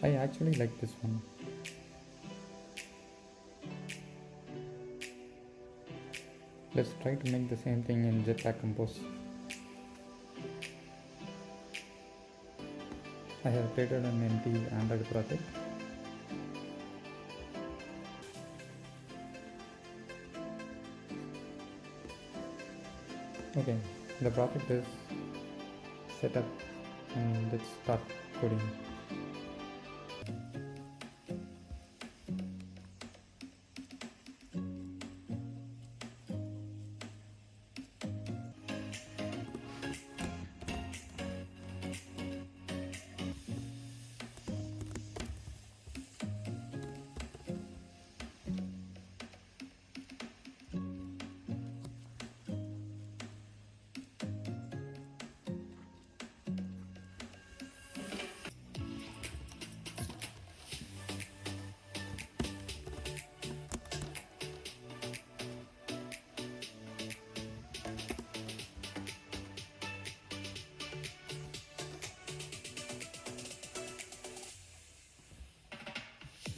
I actually like this one. Let's try to make the same thing in Jetpack Compose. I have created an empty Android project. Okay, the project is set up and let's start coding.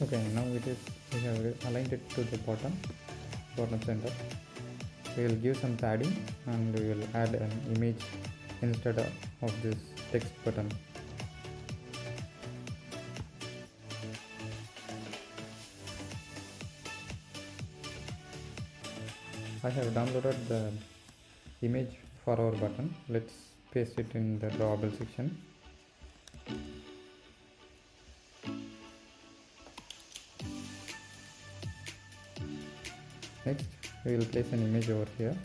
Okay, now we have aligned it to the bottom center. We will give some padding and we will add an image instead of this text button. I have downloaded the image for our button. Let's paste it in the drawable section. Next, we will place an image over here.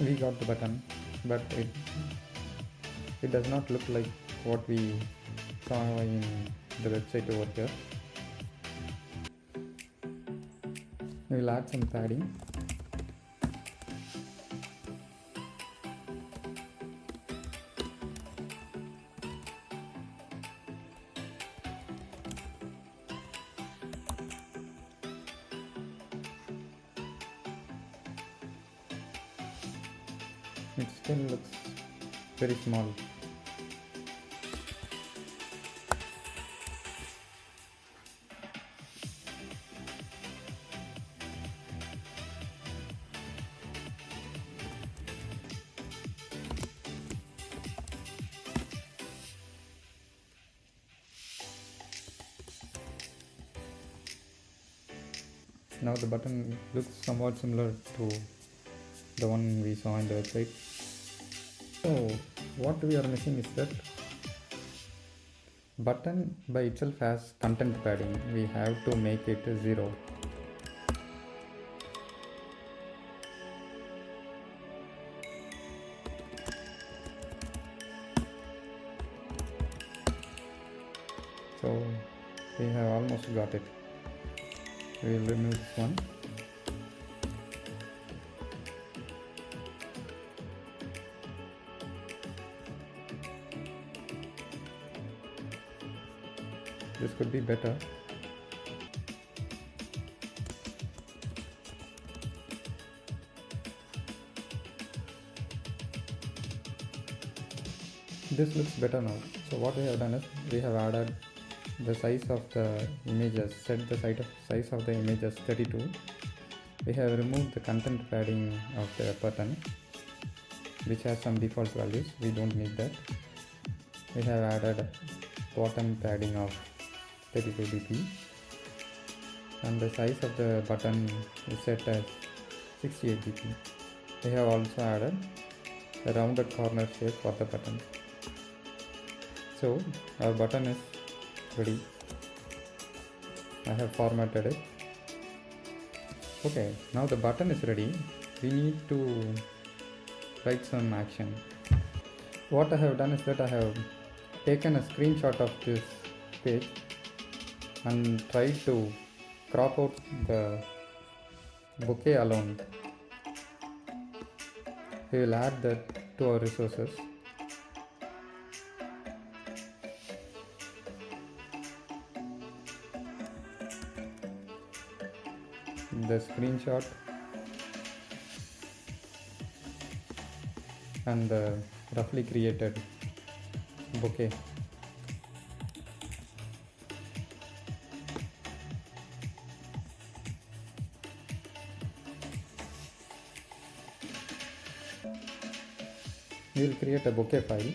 We got the button, but it does not look like what we saw in the website over here. We will add some padding. It still looks very small. Now the button looks somewhat similar to the one we saw in the website. So what we are missing is that button by itself has content padding. We have to make it 0. So we have almost got it. We will remove this one. This could be better. This looks better now. So what we have done is we have added the size of the images, set the size of the image as 32. We have removed the content padding of the button, which has some default values. We don't need that. We have added bottom padding of 32 dp, and the size of the button is set as 68 dp. We have also added a rounded corner shape for the button. So our button is ready. I have formatted it. Okay, now the button is ready. We need to write some action. What I have done is that I have taken a screenshot of this page and tried to crop out the bouquet alone. We will add that to our resources. The screenshot and the roughly created bouquet. We will create a bouquet file.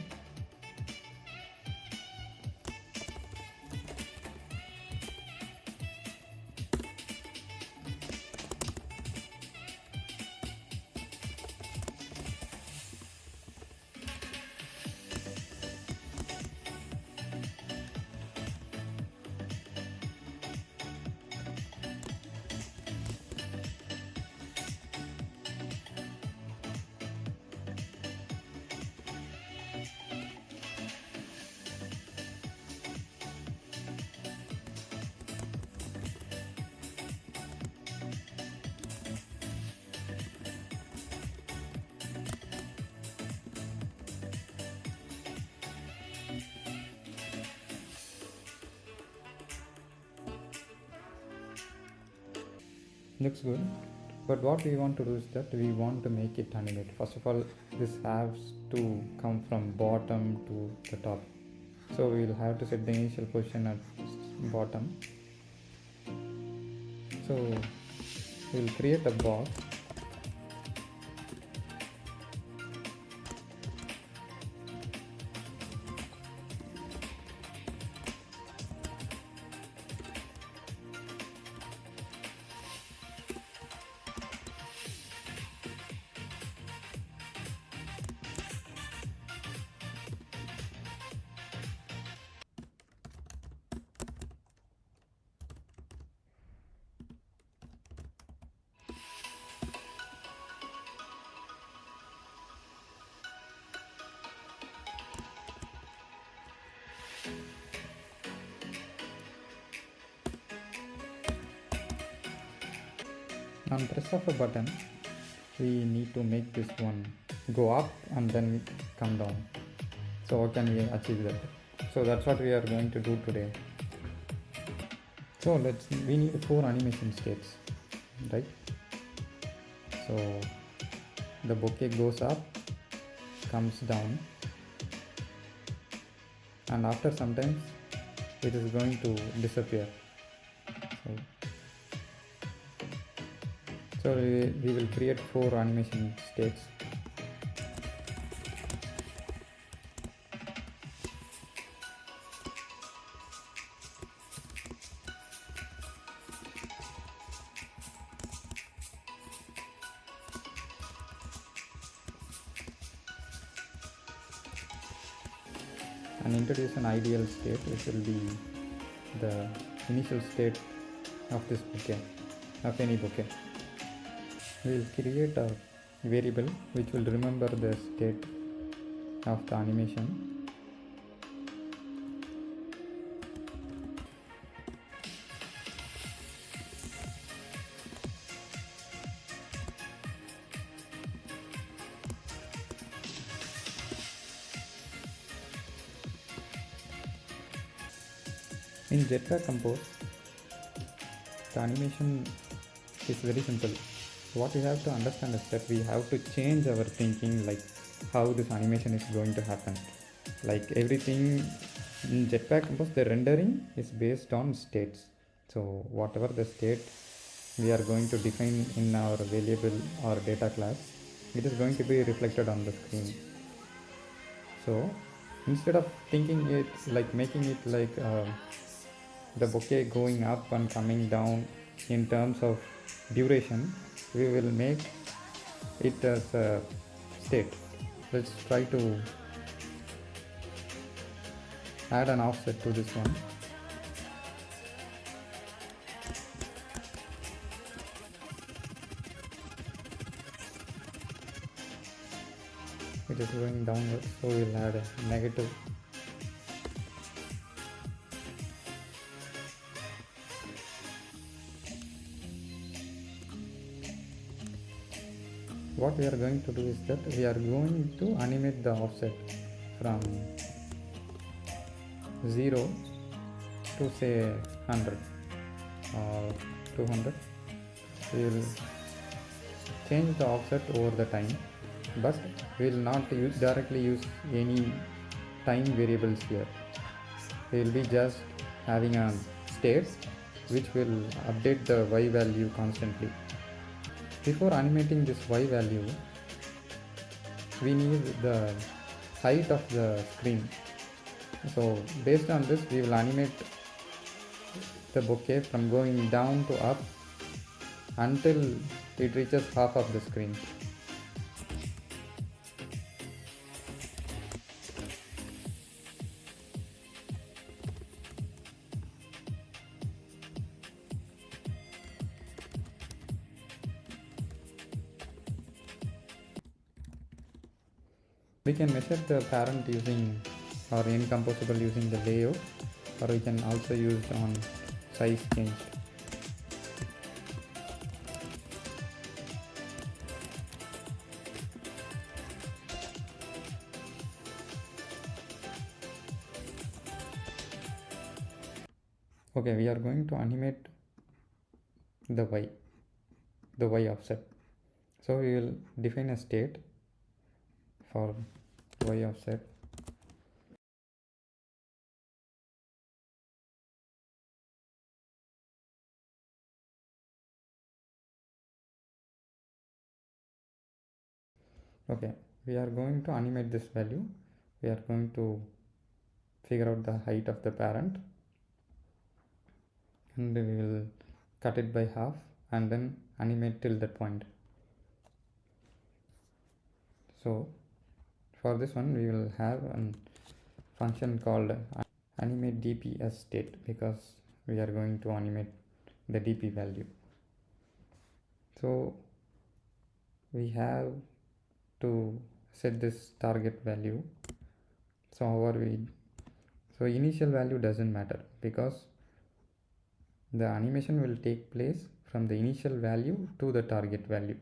Looks good, but what we want to do is that we want to make it animate. First of all, this has to come from bottom to the top, so we will have to set the initial position at bottom. So we will create a box. On press of a button, we need to make this one go up and then come down. So how can we achieve that? So that's what we are going to do today. So we need 4 animation states, right? So the bouquet goes up, comes down, and after some time it is going to disappear. So we will create 4 animation states. And introduce an ideal state, which will be the initial state of this bouquet, of any bouquet. We will create a variable which will remember the state of the animation. In Jetpack Compose, the animation is very simple. What we have to understand is that we have to change our thinking, like how this animation is going to happen. Like everything In Jetpack Compass, the rendering is based on states. So whatever the state we are going to define in our variable or data class, it is going to be reflected on the screen. So instead of thinking it like making it like the bouquet going up and coming down in terms of duration, we will make it as a state. Let's try to add an offset to this one. It is going downward, so we'll add a negative. What we are going to do is that we are going to animate the offset from 0 to say 100 or 200. We will change the offset over the time, but we will not directly use any time variables here. We will be just having a state which will update the y value constantly. Before animating this y value, we need the height of the screen. So based on this, we will animate the bouquet from going down to up until it reaches half of the screen. We can measure the parent using or incomposable using the layout, or we can also use on size changed. Okay, we are going to animate the y offset. So we will define a state for y offset. Okay, we are going to animate this value. We are going to figure out the height of the parent, and we will cut it by half and then animate till that point. So for this one, we will have a function called animate dp as state, because we are going to animate the dp value. So we have to set this target value. So initial value doesn't matter, because the animation will take place from the initial value to the target value.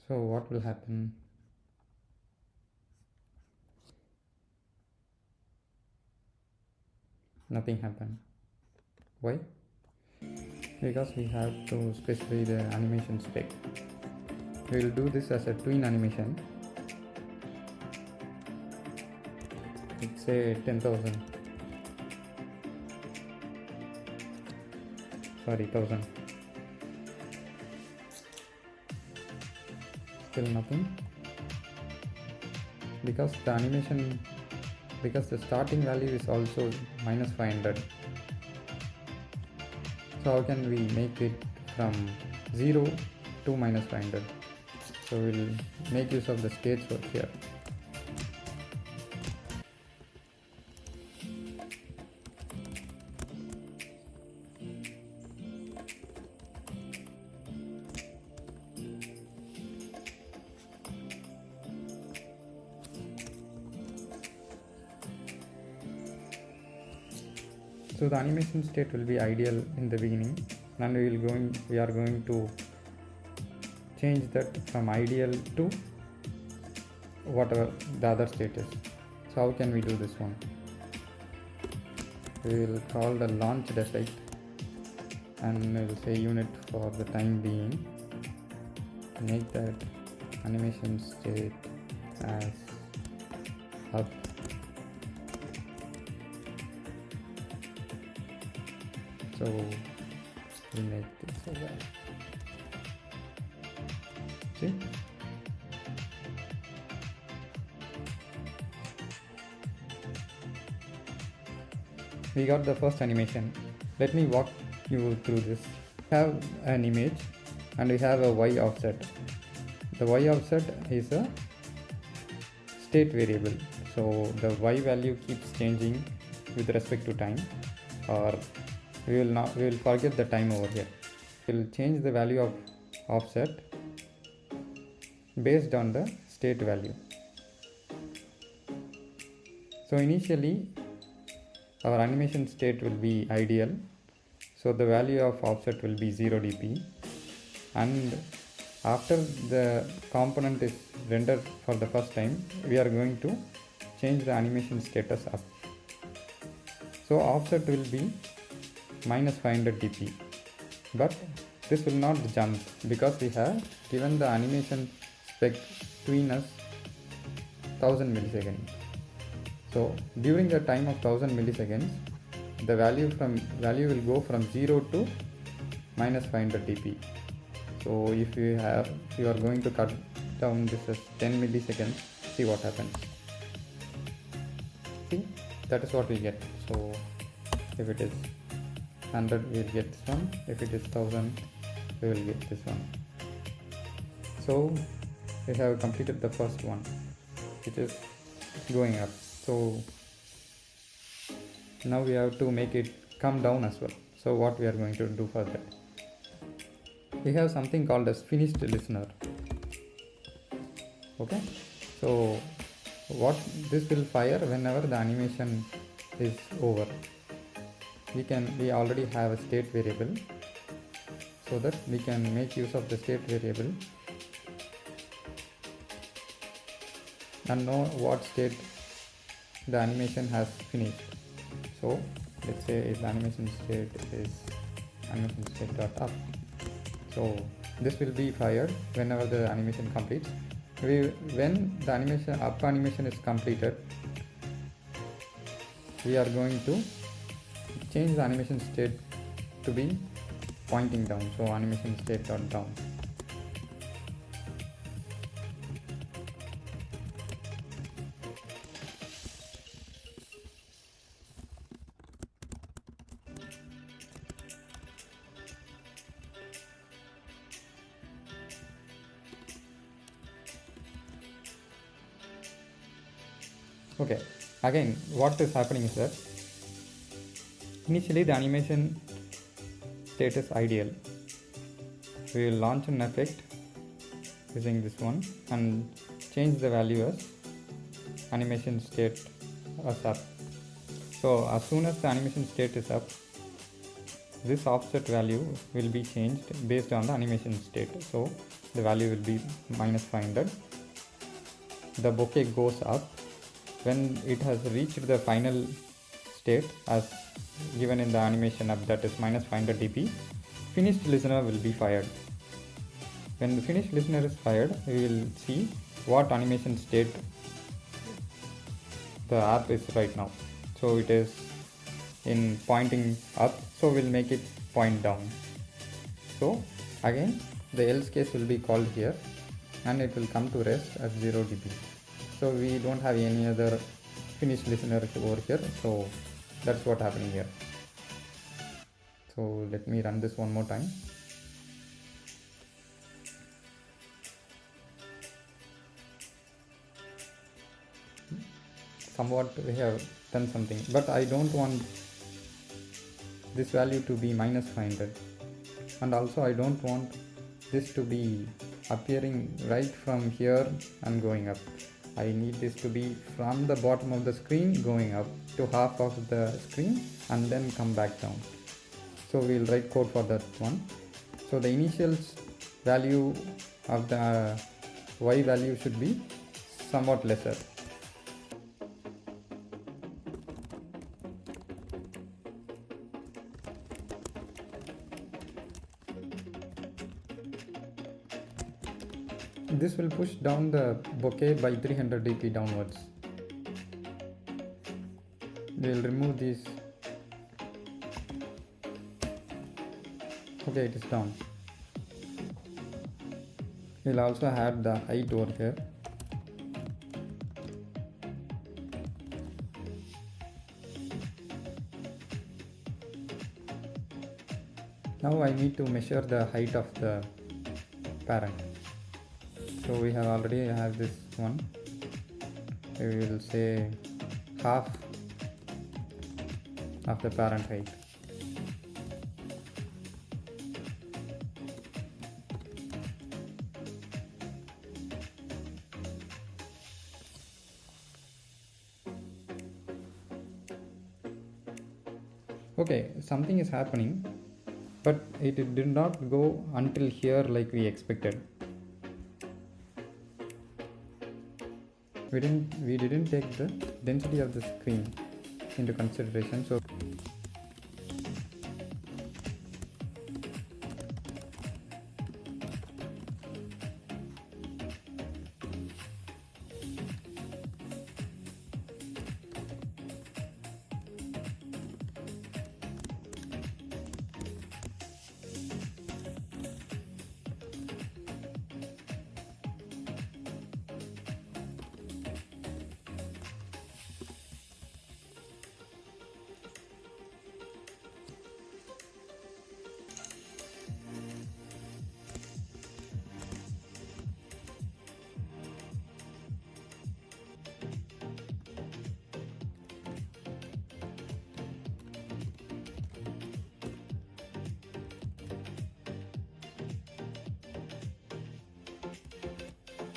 So what will happen? Nothing happened. Why? Because we have to specify the animation spec. We will do this as a twin animation. Let's say 10,000. Sorry, 1000. Still nothing. Because the starting value is also minus 500. So how can we make it from 0 to minus 500? So we'll make use of the states over here. So the animation state will be ideal in the beginning, and we are going to change that from ideal to whatever the other state is. So how can we do this one? We will call the launched effect, and we will say unit for the time being. Make that animation state as up. So we make this so that, see, we got the first animation. Let me walk you through this. We have an image and we have a y offset. The y offset is a state variable, so the y value keeps changing with respect to time, or we will forget the time over here. We will change the value of offset based on the state value. So initially our animation state will be ideal, so the value of offset will be 0 dp, and after the component is rendered for the first time, we are going to change the animation status up. So offset will be minus 500 dp, but this will not jump because we have given the animation spec between us 1000 milliseconds. So during the time of 1000 milliseconds, the value will go from 0 to minus 500 dp. So if you are going to cut down this as 10 milliseconds, see what happens. See, that is what we get. So if it is 100, we will get this one. If it is 1000, we will get this one. So we have completed the first one, which is going up. So now we have to make it come down as well. So what we are going to do for that? We have something called as finished listener. Okay, so what this will fire whenever the animation is over. We already have a state variable, so that we can make use of the state variable and know what state the animation has finished. So let's say if the animation state is animation state dot up. So this will be fired whenever the animation completes. When the animation is completed, we are going to change the animation state to be pointing down. So animation state dot down. Okay, again what is happening is that initially the animation state is ideal. We will launch an effect using this one and change the value as animation state as up. So as soon as the animation state is up, this offset value will be changed based on the animation state. So the value will be minus 500. The bouquet goes up when it has reached the final state as given in the animation up, that is minus 500 dp. Finished listener will be fired. When the finished listener is fired, we will see what animation state the app is right now. So it is in pointing up, so we'll make it point down. So again the else case will be called here and it will come to rest at 0 dp. So we don't have any other finished listener over here, so that's what happening here. So let me run this one more time. Somewhat we have done something, but I don't want this value to be minus 500, and also I don't want this to be appearing right from here and going up. I need this to be from the bottom of the screen going up to half of the screen and then come back down. So we will write code for that one. So the initial value of the y value should be somewhat lesser. This will push down the bouquet by 300 dp downwards. We will remove these. Okay, it is down. We'll also add the height over here. Now I need to measure the height of the parent. So we have already have this one. We will say half of the parent height. Okay, something is happening, but it did not go until here like we expected. We didn't take the density of the screen into consideration. So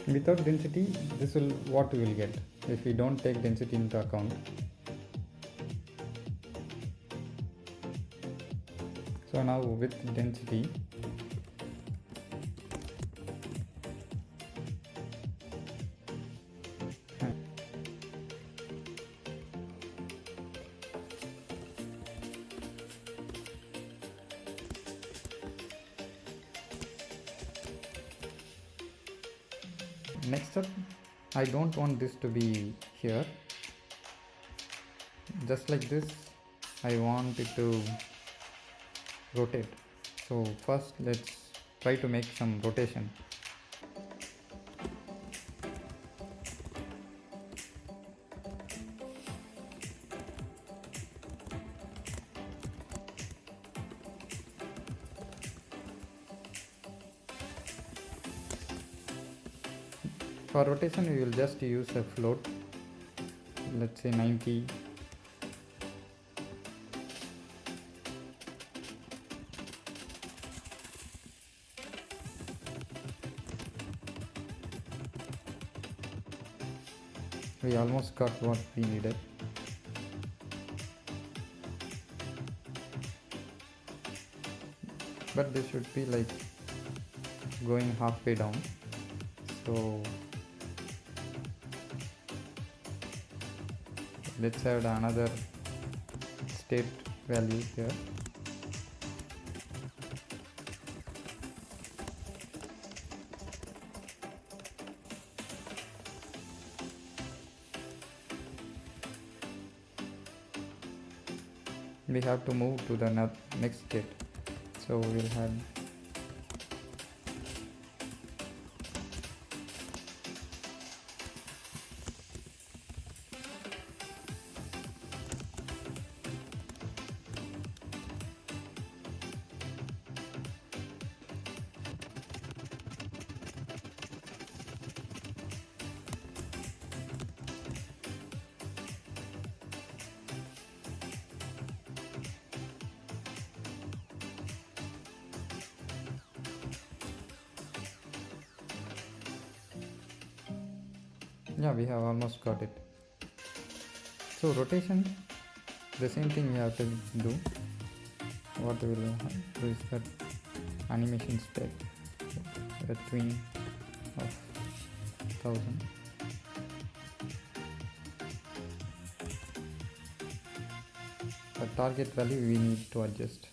without density, this will what we will get if we don't take density into account. So now with density, next up, I don't want this to be here. Just like this, I want it to rotate. So first let's try to make some rotation. For rotation, we will just use a float, let's say 90. We almost got what we needed. But this should be like going halfway down. So let's add another state value here. We have to move to the next state, so we'll have yeah, we have almost got it. So rotation, the same thing we have to do. What we will do is that animation step, a twin of 1000. The target value we need to adjust.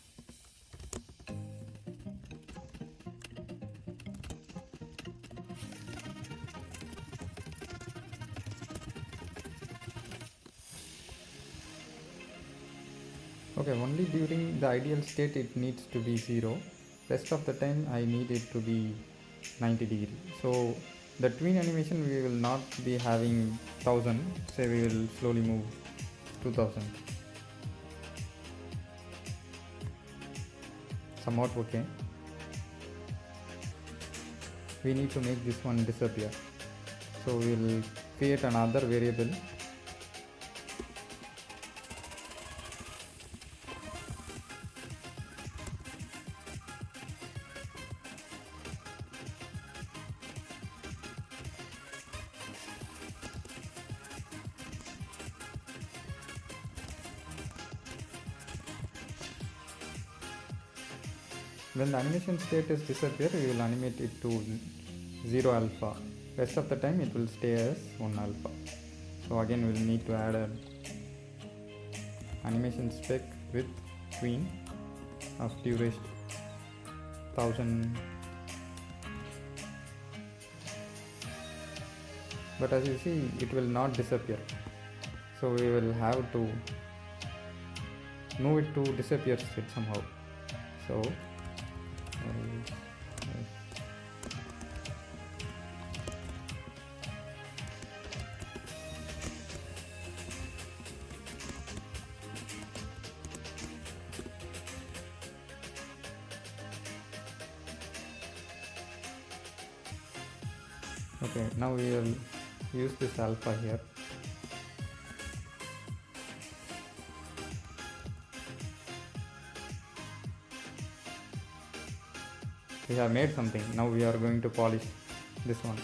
Okay, only during the ideal state it needs to be 0. Rest of the time I need it to be 90 degree. So the tween animation we will not be having 1000, say we will slowly move 2000. Somewhat okay. We need to make this one disappear. So we will create another variable. When the animation state is disappear, we will animate it to 0 alpha. Rest of the time it will stay as 1 alpha. So again we will need to add an animation spec with tween of duration 1000. But as you see, it will not disappear. So we will have to move it to disappear state somehow. So okay, now we will use this alpha here. We have made something. Now we are going to polish this one.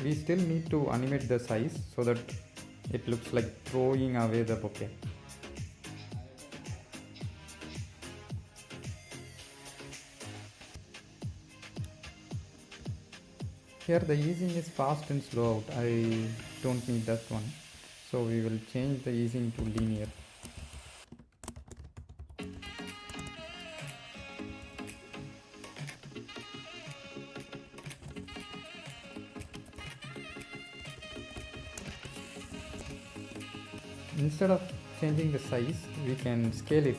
We still need to animate the size so that it looks like throwing away the bouquet. Here the easing is fast and slow out. I don't need that one. So we will change the easing to linear. Instead of changing the size, we can scale it.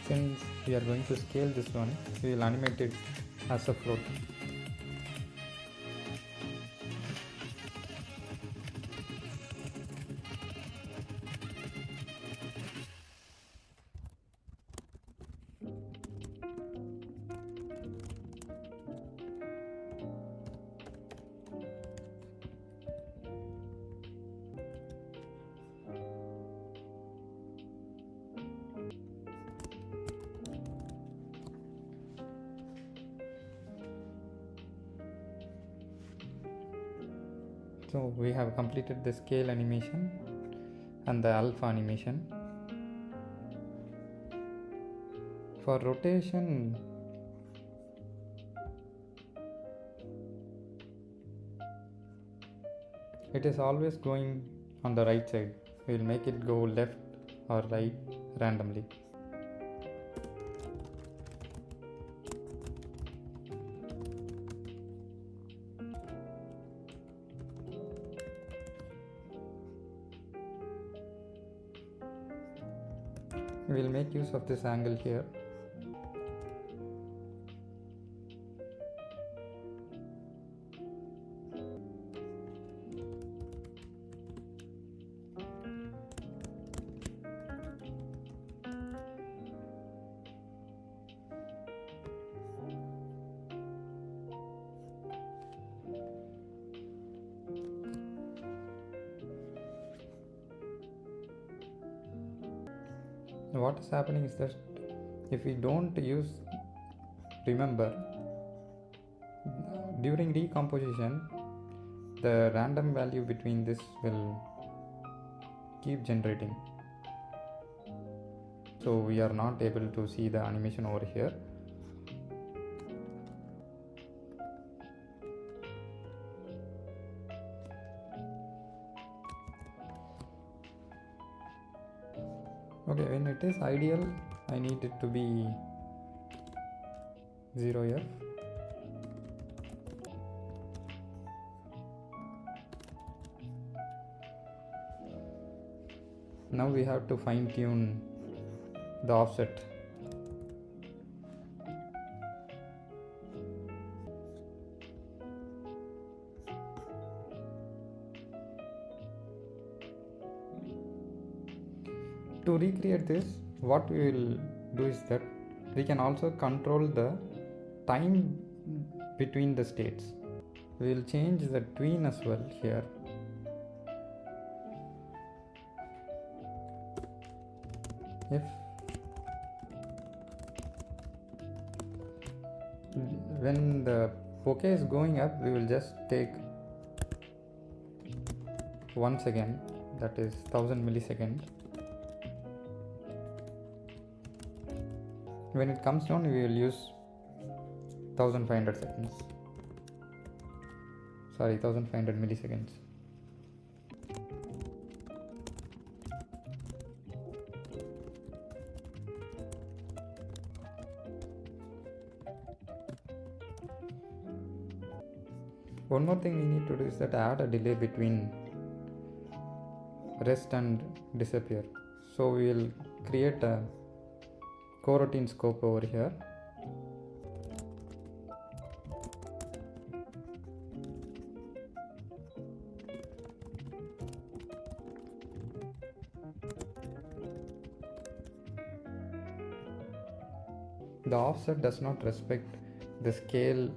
Since we are going to scale this one, we will animate it as a float. So we have completed the scale animation and the alpha animation. For rotation, it is always going on the right side. We will make it go left or right randomly. We will make use of this angle here. what is happening is that if we don't use remember, during decomposition the random value between this will keep generating, so we are not able to see the animation over here. Okay, when it is ideal, I need it to be 0f. Now we have to fine tune the offset. To recreate this, what we will do is that we can also control the time between the states. We will change the tween as well here. If when the bouquet is going up, we will just take 1 second, that is 1000 milliseconds. When it comes down, we will use 1500 seconds. Sorry, 1500 milliseconds. One more thing we need to do is that add a delay between rest and disappear. So we will create a coroutine scope over here. The offset does not respect the scale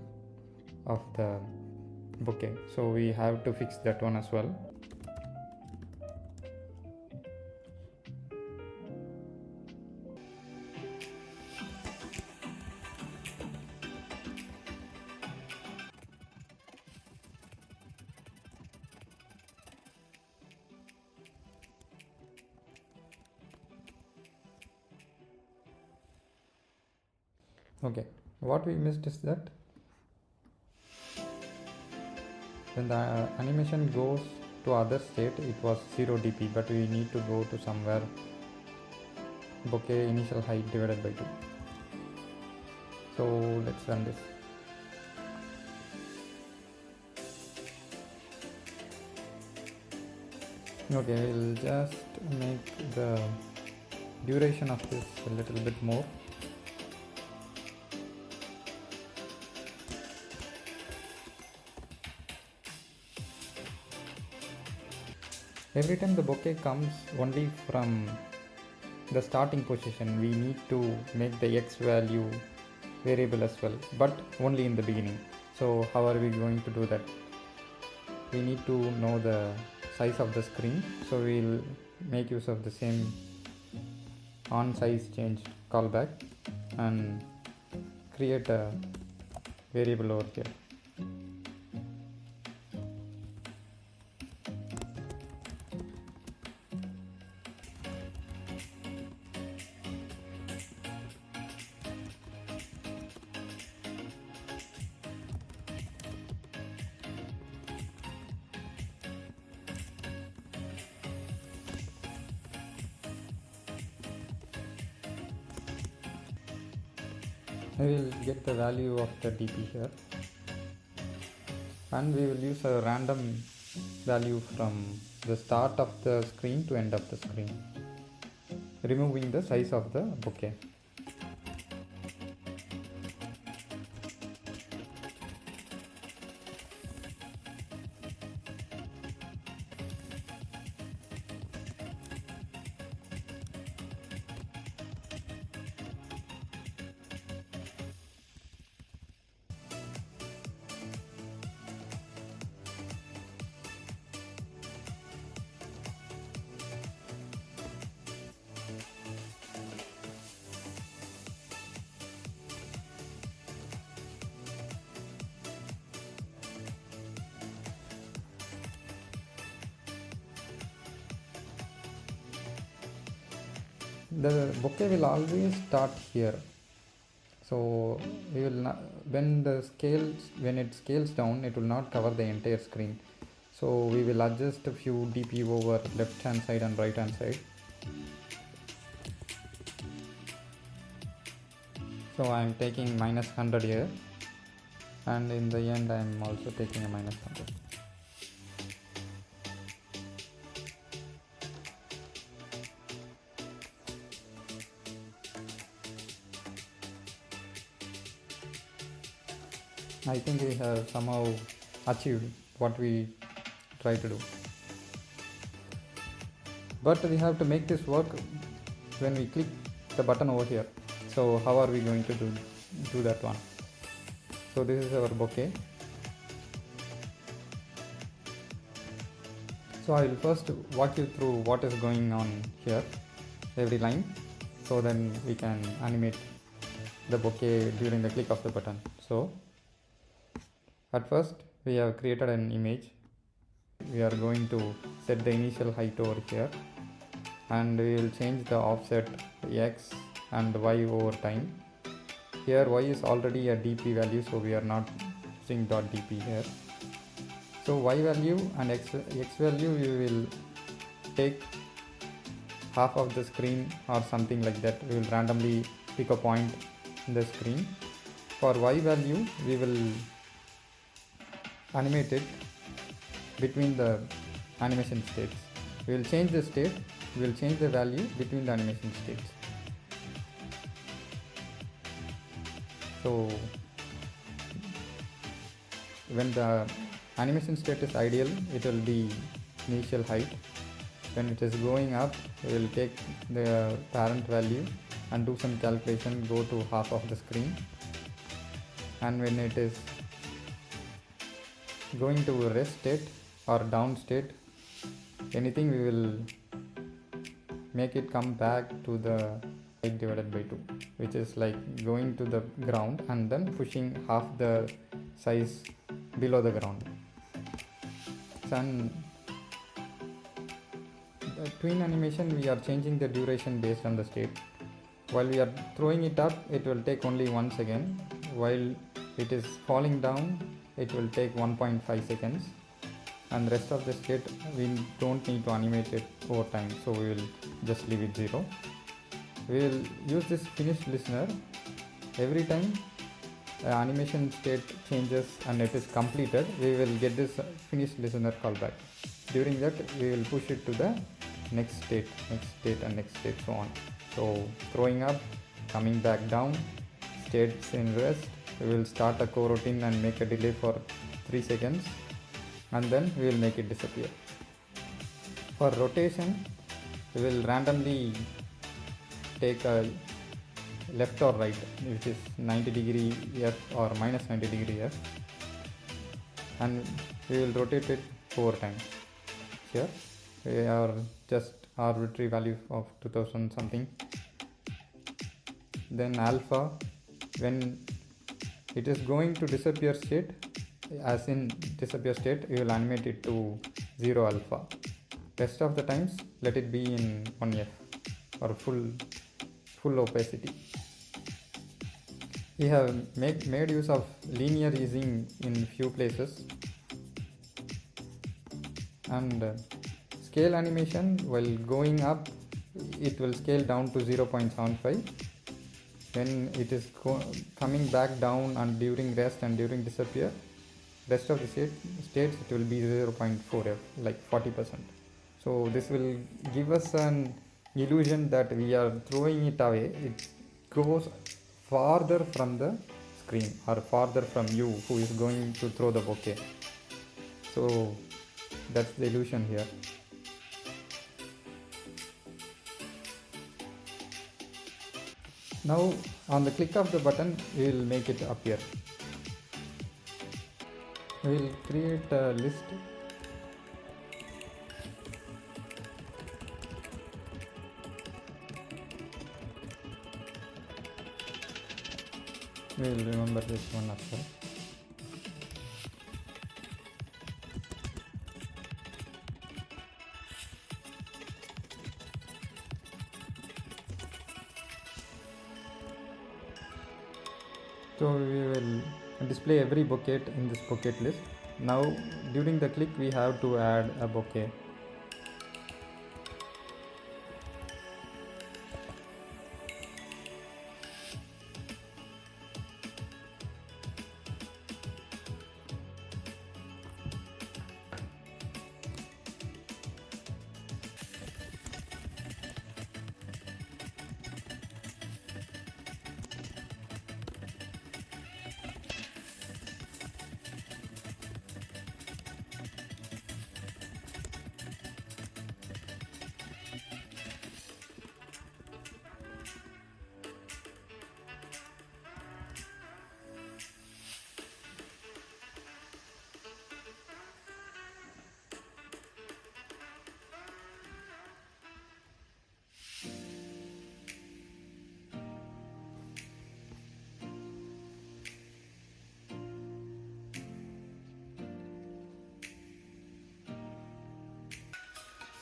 of the bouquet, so we have to fix that one as well. Okay, what we missed is that when the animation goes to other state, it was 0 dp, but we need to go to somewhere bouquet initial height divided by 2. So let's run this. Okay, we'll just make the duration of this a little bit more. Every time the bouquet comes only from the starting position, we need to make the x value variable as well, but only in the beginning. So how are we going to do that? We need to know the size of the screen, so we'll make use of the same on size change callback and create a variable over here. I will get the value of the dp here, and we will use a random value from the start of the screen to end of the screen, removing the size of the bouquet. the bouquet will always start here. So we will not, when it scales down, it will not cover the entire screen. So we will adjust a few dp over left hand side and right hand side. So I am taking -100 here, and in the end I am also taking a -100. I think we have somehow achieved what we try to do. But we have to make this work when we click the button over here. So how are we going to do that one? So this is our bouquet. So I will first walk you through what is going on here, every line, so then we can animate the bouquet during the click of the button. So at first we have created an image. We are going to set the initial height over here, and we will change the offset x and y over time. Here y is already a dp value, so we are not using .dp here. So y value and x value, we will take half of the screen or something like that. We will randomly pick a point in the screen. For y value, we will animate it between the animation states. We will change the state, we will change the value between the animation states. So when the animation state is ideal, it will be initial height. When it is going up, we will take the parent value and do some calculation, go to half of the screen. And when it is going to rest state or down state, anything, we will make it come back to the height divided by 2, which is like going to the ground and then pushing half the size below the ground. And the tween animation, we are changing the duration based on the state. While we are throwing it up, it will take only 1 second. While it is falling down, it will take 1.5 seconds. And rest of the state, we don't need to animate it over time, so we will just leave it 0. We will use this finish listener every time animation state changes and it is completed. We will get this finish listener callback. During that, we will push it to the next state and next state, so on. So throwing up, coming back down, states in rest. We will start a coroutine and make a delay for 3 seconds, and then we will make it disappear. For rotation, we will randomly take a left or right, which is 90 degree F or minus 90 degree F, and we will rotate it 4 times. Here we are just arbitrary value of 2000 something. Then alpha, when it is going to disappear state, as in disappear state, we will animate it to 0 alpha. Rest of the times, let it be in 1F or full opacity. We have made use of linear easing in few places, and scale animation, while going up, it will scale down to 0.75. When it is coming back down and during rest and during disappear, rest of the states, it will be 0.4F, like 40%. So this will give us an illusion that we are throwing it away. It goes farther from the screen or farther from you who is going to throw the bouquet. So that's the illusion here. Now on the click of the button, we will make it appear. We will create a list. We will remember this one as well. display every bouquet in this bouquet list. Now during the click we have to add a bouquet.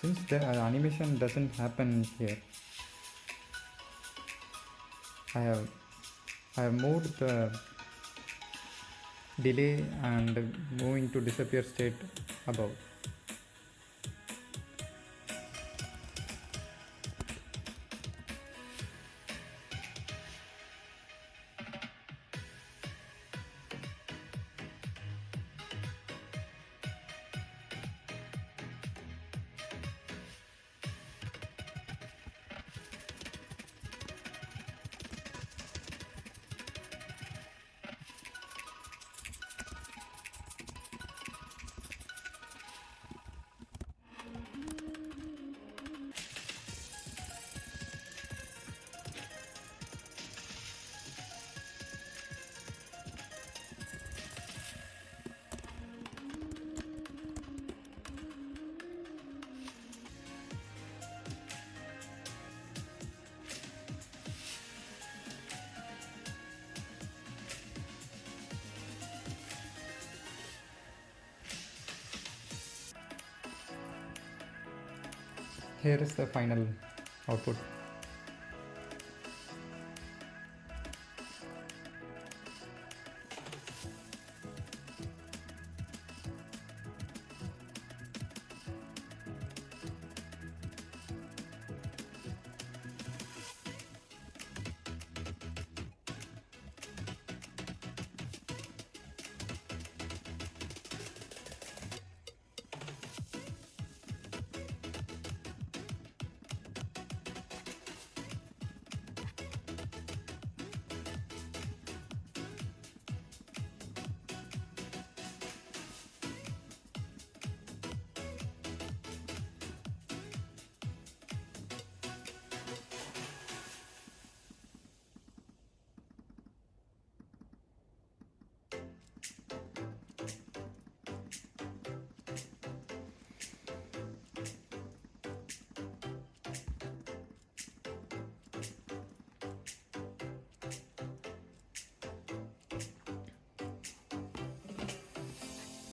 Since the animation doesn't happen here, I have moved the delay and moving to disappear state above. Here is the final output.